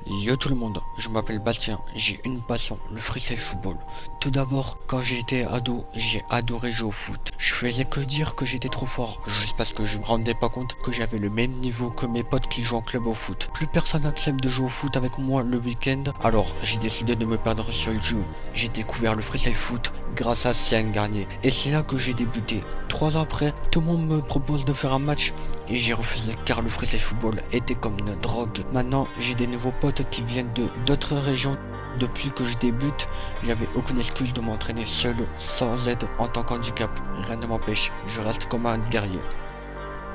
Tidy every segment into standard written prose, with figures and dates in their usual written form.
Yo tout le monde, je m'appelle Bastien, j'ai une passion, le freestyle football. Tout d'abord, quand j'étais ado, j'ai adoré jouer au foot. Je faisais que dire que j'étais trop fort, juste parce que je me rendais pas compte que j'avais le même niveau que mes potes qui jouent en club au foot. Plus personne n'accepte de jouer au foot avec moi le week-end, alors j'ai décidé de me perdre sur YouTube. J'ai découvert le freestyle foot grâce à Sian Garnier, et c'est là que j'ai débuté. 3 ans après, tout le monde me propose de faire un match, et j'ai refusé car le freestyle football était comme une drogue. Maintenant, j'ai des nouveaux potes qui viennent de d'autres régions. Depuis que je débute, j'avais aucune excuse de m'entraîner seul, sans aide en tant qu'handicap. Rien ne m'empêche, je reste comme un guerrier.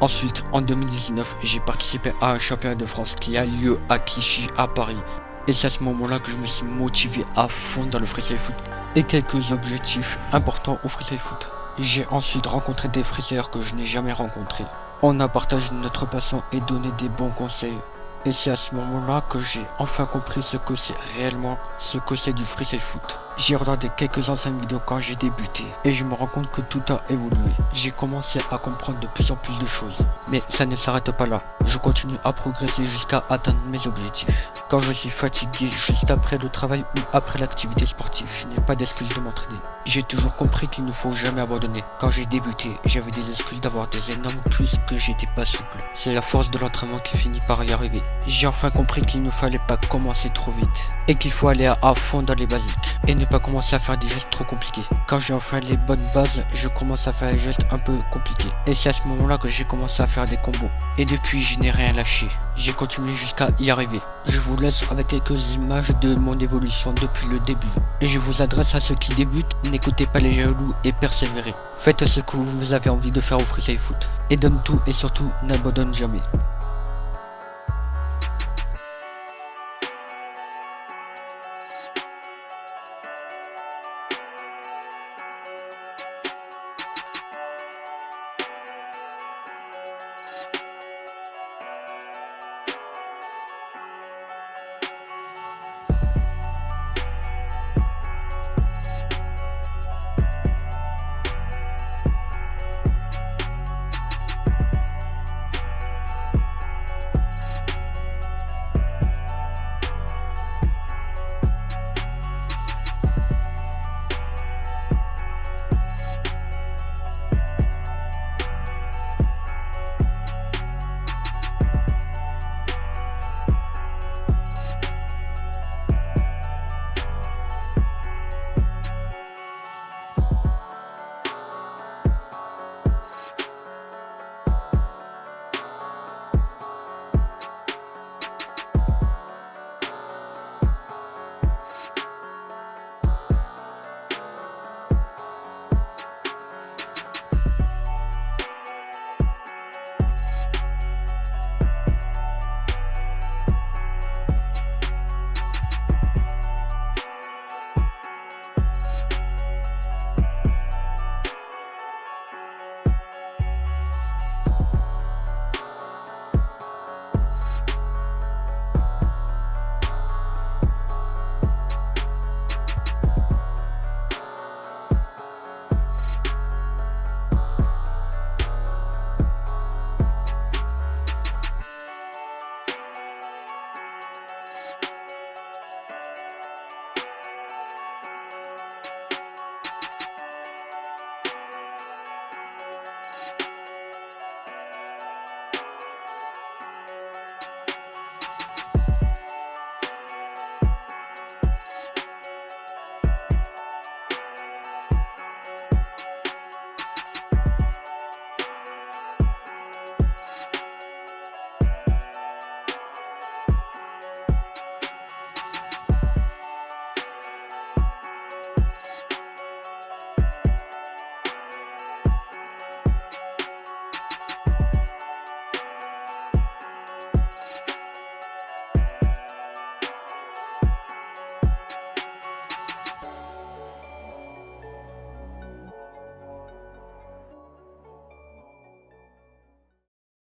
Ensuite, en 2019, j'ai participé à un championnat de France qui a lieu à Clichy, à Paris. Et c'est à ce moment-là que je me suis motivé à fond dans le freestyle foot et quelques objectifs importants au freestyle foot. J'ai ensuite rencontré des freestylers que je n'ai jamais rencontrés. On a partagé notre passion et donné des bons conseils. Et c'est à ce moment-là que j'ai enfin compris ce que c'est réellement, ce que c'est du freestyle foot. J'ai regardé quelques anciennes vidéos quand j'ai débuté et je me rends compte que tout a évolué. J'ai commencé à comprendre de plus en plus de choses. Mais ça ne s'arrête pas là. Je continue à progresser jusqu'à atteindre mes objectifs. Quand je suis fatigué juste après le travail ou après l'activité sportive, je n'ai pas d'excuse de m'entraîner. J'ai toujours compris qu'il ne faut jamais abandonner. Quand j'ai débuté, j'avais des excuses d'avoir des énormes cuisses que j'étais pas souple. C'est la force de l'entraînement qui finit par y arriver. J'ai enfin compris qu'il ne fallait pas commencer trop vite et qu'il faut aller à fond dans les basiques et ne pas commencer à faire des gestes trop compliqués. Quand j'ai enfin les bonnes bases, je commence à faire des gestes un peu compliqués. Et c'est à ce moment-là que j'ai commencé à faire des combos. Et depuis, je n'ai rien lâché. J'ai continué jusqu'à y arriver. Je vous laisse avec quelques images de mon évolution depuis le début. Et je vous adresse à ceux qui débutent, n'écoutez pas les jaloux et persévérez. Faites ce que vous avez envie de faire au freestyle foot. Et donne tout et surtout n'abandonne jamais.